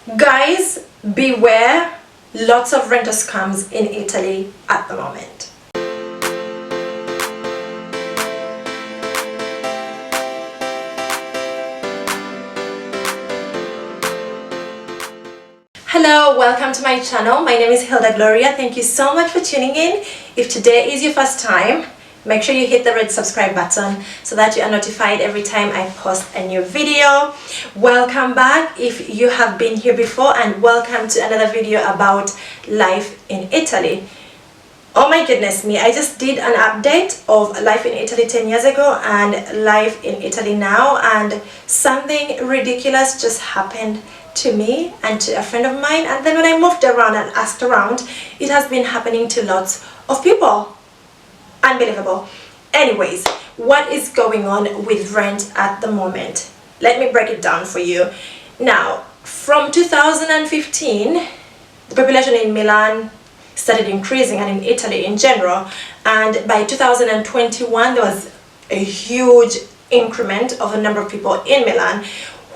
Guys, beware, lots of renter scams in Italy at the moment. Hello, welcome to my channel. My name is Hilda Gloria. Thank you so much for tuning in. If today is your first time, make sure you hit the red subscribe button so that you are notified every time I post a new video. Welcome back if you have been here before, and welcome to another video about life in Italy. Oh my goodness me, I just did an update of life in Italy 10 years ago and life in Italy now, and something ridiculous just happened to me and to a friend of mine. And then when I moved around and asked around, it has been happening to lots of people. Unbelievable. Anyways, what is going on with rent at the moment? Let me break it down for you. Now, from 2015, the population in Milan started increasing, and in Italy in general, and by 2021 there was a huge increment of a number of people in Milan.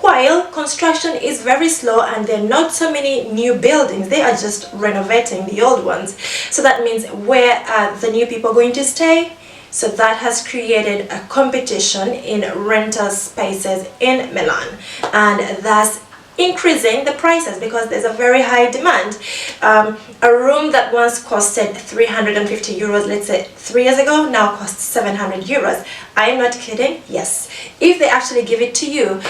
While construction is very slow and there are not so many new buildings, they are just renovating the old ones. So that means, where are the new people going to stay? So that has created a competition in rental spaces in Milan, and thus increasing the prices because there's a very high demand. A room that once costed 350 euros, let's say 3 years ago, now costs 700 euros. I am not kidding. Yes, if they actually give it to you.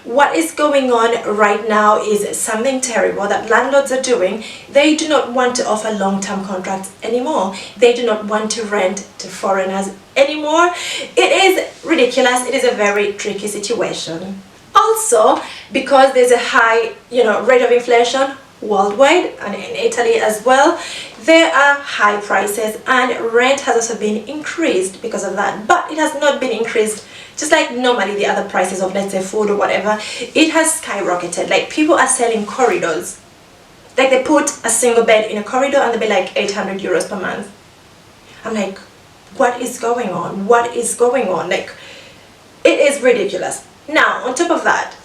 What is going on right now is something terrible that landlords are doing. They do not want to offer long-term contracts anymore. They do not want to rent to foreigners anymore. It is ridiculous. It is a very tricky situation. Also, because there's a high, rate of inflation worldwide and in Italy as well, there are high prices, and rent has also been increased because of that. But it has not been increased just like normally the other prices of, let's say, food or whatever. It has skyrocketed. Like, people are selling corridors. Like, they put a single bed in a corridor and they'll be like 800 euros per month. I'm like, what is going on? What is going on? Like, it is ridiculous. Now, on top of that,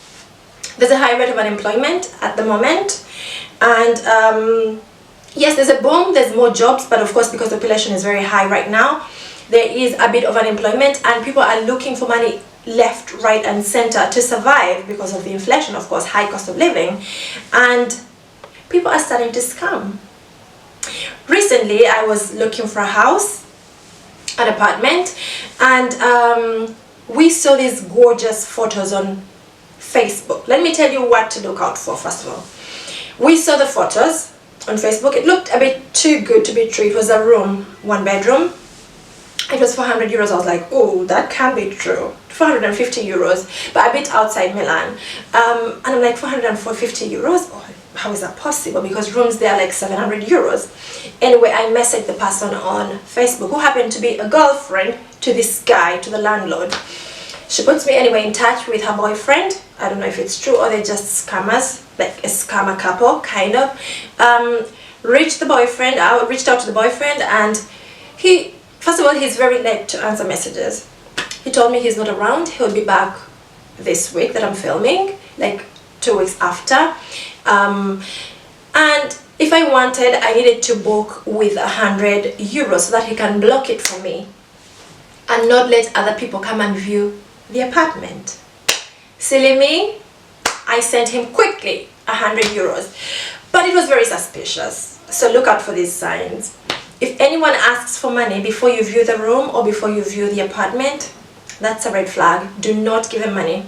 there's a high rate of unemployment at the moment, and yes, there's a boom, there's more jobs, but of course, because the population is very high right now, there is a bit of unemployment, and people are looking for money left, right and center to survive because of the inflation, of course, high cost of living, and people are starting to scam. Recently, I was looking for a house, an apartment, and we saw these gorgeous photos on Facebook. Let me tell you what to look out for. First of all, we saw the photos on Facebook. It looked a bit too good to be true. It was a room, 1 bedroom. It was 400 euros. I was like, oh, that can't be true. 450 euros, but a bit outside Milan. And I'm like, 450 euros? Oh, how is that possible? Because rooms there are like 700 euros. Anyway, I messaged the person on Facebook, who happened to be a girlfriend to this guy, to the landlord. She puts me anyway in touch with her boyfriend. I don't know if it's true or they're just scammers, like a scammer couple, kind of. Reached out to the boyfriend, and he, first of all, he's very late to answer messages. He told me he's not around. He'll be back this week that I'm filming, like 2 weeks after. And if I wanted, I needed to book with 100 euros so that he can block it for me and not let other people come and view the apartment. Silly me, I sent him quickly 100 euros. But it was very suspicious. So look out for these signs. If anyone asks for money before you view the room or before you view the apartment, that's a red flag. Do not give him money.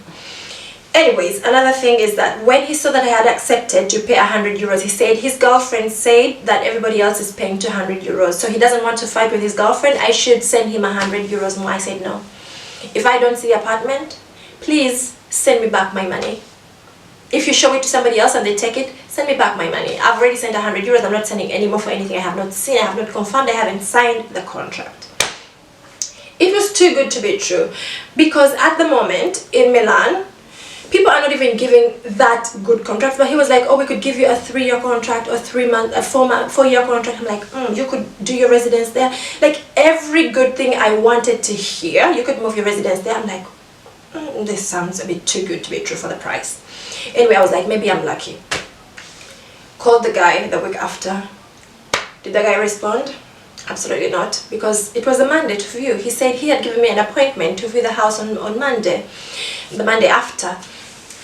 Anyways, another thing is that when he saw that I had accepted to pay 100 euros, he said his girlfriend said that everybody else is paying 200 euros. So he doesn't want to fight with his girlfriend. I should send him 100 euros more. I said no. If I don't see the apartment, please send me back my money. If you show it to somebody else and they take it, send me back my money. I've already sent 100 euros. I'm not sending any more for anything I have not seen, I have not confirmed, I haven't signed the contract. It was too good to be true, because at the moment in Milan, people are not even giving that good contracts. But he was like, oh, we could give you a 3-year contract or 4-year contract. I'm like, you could do your residence there. Like, every good thing I wanted to hear, you could move your residence there. I'm like, this sounds a bit too good to be true for the price. Anyway, I was like, maybe I'm lucky. Called the guy the week after. Did the guy respond? Absolutely not, because it was a Monday to view. He said he had given me an appointment to view the house on Monday, the Monday after.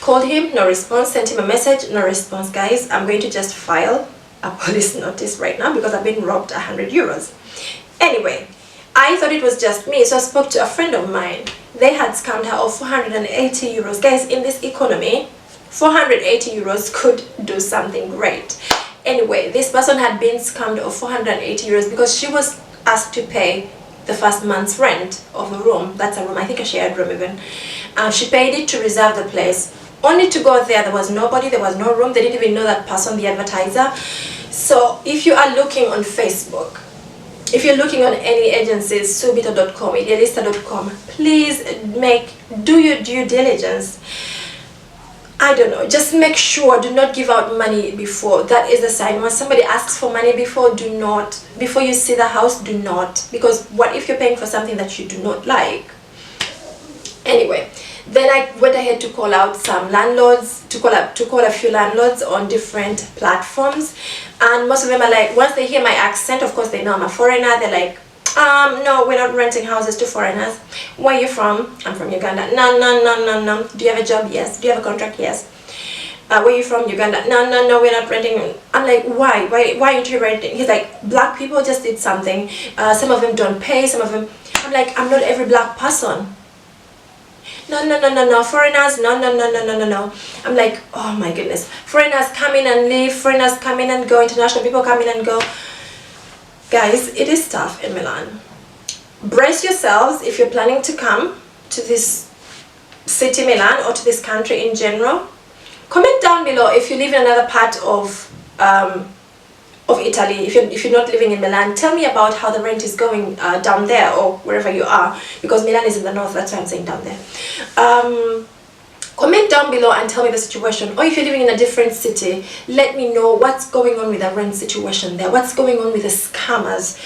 Called him, no response. Sent him a message, no response. Guys, I'm going to just file a police notice right now because I've been robbed 100 euros. Anyway, I thought it was just me, so I spoke to a friend of mine. They had scammed her of 480 euros. Guys, in this economy, 480 euros could do something great. Anyway, this person had been scammed of 480 euros because she was asked to pay the first month's rent of a room. That's a room, I think a shared room even. She paid it to reserve the place. Only to go there was nobody, there was no room, they didn't even know that person, the advertiser. So if you are looking on Facebook, if you're looking on any agencies, subito.com, idealista.com, please do your due diligence. I don't know, just make sure, do not give out money before. That is a sign. When somebody asks for money before, do not. Before you see the house, do not. Because what if you're paying for something that you do not like? Anyway, then I went ahead to call out some landlords, to call a few landlords on different platforms. And most of them are like, once they hear my accent, of course they know I'm a foreigner, they're like, no, we're not renting houses to foreigners. Where are you from? I'm from Uganda. No. Do you have a job? Yes. Do you have a contract? Yes. Where are you from? Uganda. No, we're not renting. I'm like, why aren't you renting? He's like, black people just did something. Some of them don't pay, some of them. I'm like, I'm not every black person. No, foreigners, no. I'm like, oh my goodness. Foreigners come in and leave, foreigners come in and go, international people come in and go. Guys, it is tough in Milan. Brace yourselves if you're planning to come to this city, Milan, or to this country in general. Comment down below if you live in another part of Italy. If you're not living in Milan, tell me about how the rent is going down there or wherever you are, because Milan is in the north, that's why I'm saying down there. Comment down below and tell me the situation, or if you're living in a different city, let me know what's going on with the rent situation there, what's going on with the scammers,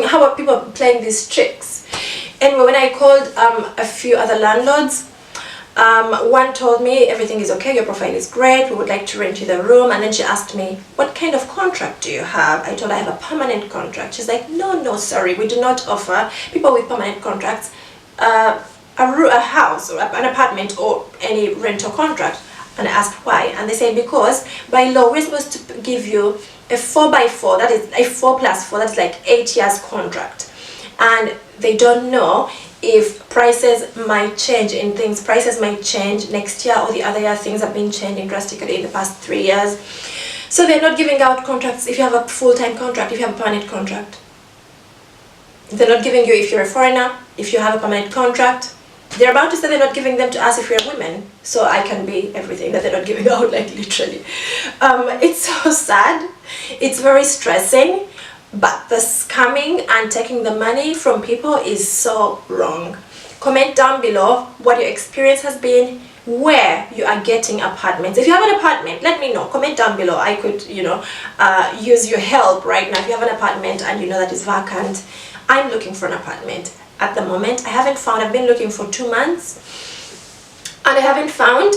how are people playing these tricks. Anyway, when I called a few other landlords, one told me everything is okay, your profile is great, we would like to rent you the room. And then she asked me, what kind of contract do you have? I told her I have a permanent contract. She's like, no, sorry, we do not offer people with permanent contracts a house or an apartment or any rental contract. And I asked why, and they said because by law we're supposed to give you a 4x4, that is a 4+4, that's like 8 years contract. And they don't know if prices might change in things. Prices might change next year or the other year. Things have been changing drastically in the past 3 years. So they're not giving out contracts if you have a full-time contract, if you have a permanent contract. They're not giving you if you're a foreigner, if you have a permanent contract. They're about to say they're not giving them to us if we're women. So I can be everything that they're not giving out, like literally. It's so sad. It's very stressing. But the scamming and taking the money from people is so wrong. Comment down below what your experience has been, where you are getting apartments. If you have an apartment, let me know. Comment down below. I could, use your help right now. If you have an apartment and you know that it's vacant, I'm looking for an apartment at the moment. I haven't found. I've been looking for 2 months and I haven't found.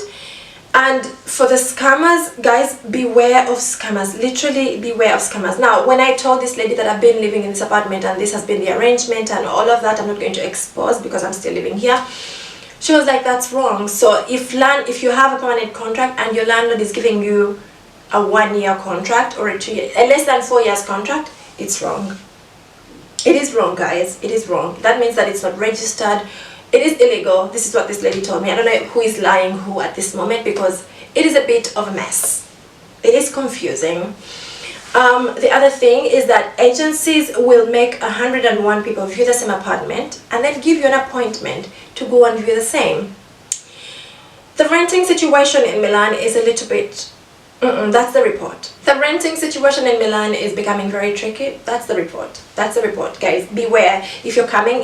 And for the scammers, guys, beware of scammers. Literally beware of scammers. Now, when I told this lady that I've been living in this apartment and this has been the arrangement and all of that, I'm not going to expose because I'm still living here, she was like, that's wrong. So if you have a permanent contract and your landlord is giving you a 1-year contract or a 2-year, a less than 4 years contract, it's wrong. It is wrong, guys. It is wrong. That means that it's not registered. It is illegal. This is what this lady told me. I don't know who is lying who at this moment because it is a bit of a mess. It is confusing. The other thing is that agencies will make 101 people view the same apartment and then give you an appointment to go and view the same. The renting situation in Milan is a little bit... that's the report. The renting situation in Milan is becoming very tricky. That's the report. That's the report, guys. Beware. If you're planning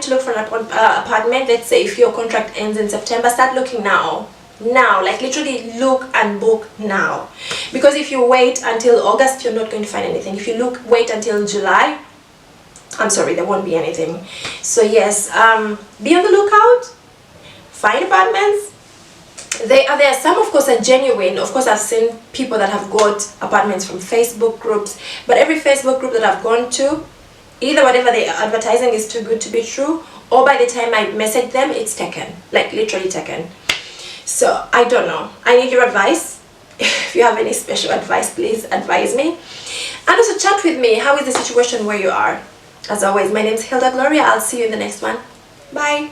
to look for an apartment, let's say if your contract ends in September, start looking now. Now, like literally look and book now. Because if you wait until August, you're not going to find anything. If you wait until July, I'm sorry, there won't be anything. So yes, be on the lookout. Find apartments. There are some, of course, are genuine. Of course, I've seen people that have got apartments from Facebook groups, but every Facebook group that I've gone to, either whatever they are advertising is too good to be true, or by the time I message them, it's taken, like literally taken. So I don't know. I need your advice. If you have any special advice, please advise me. And also chat with me. How is the situation where you are? As always, my name is Hilda Gloria. I'll see you in the next one. Bye.